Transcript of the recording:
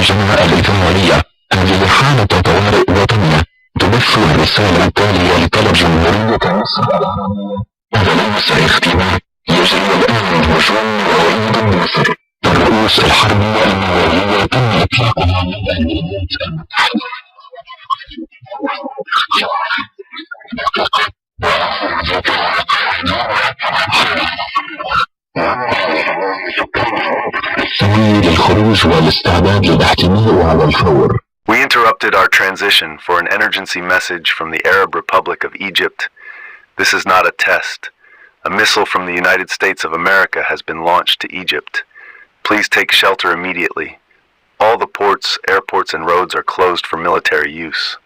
الجماعة الإثنائية. هذه حالة طوارئ وطنية. تبث الرسالة التالية لطلب جمهورية مصر العربية. رئيس الاختبار يجري الآن هجوم رهيب مصر. الرؤوس الحربية النووية تم إطلاقها من الولايات المتحدة. السعي للخروج والاستعداد للاحتماء على الفور. We interrupted our transition for an emergency message from the Arab Republic of Egypt. This is not a test. A missile from the United States of America has been launched to Egypt. Please take shelter immediately. All the ports, airports, and roads are closed for military use.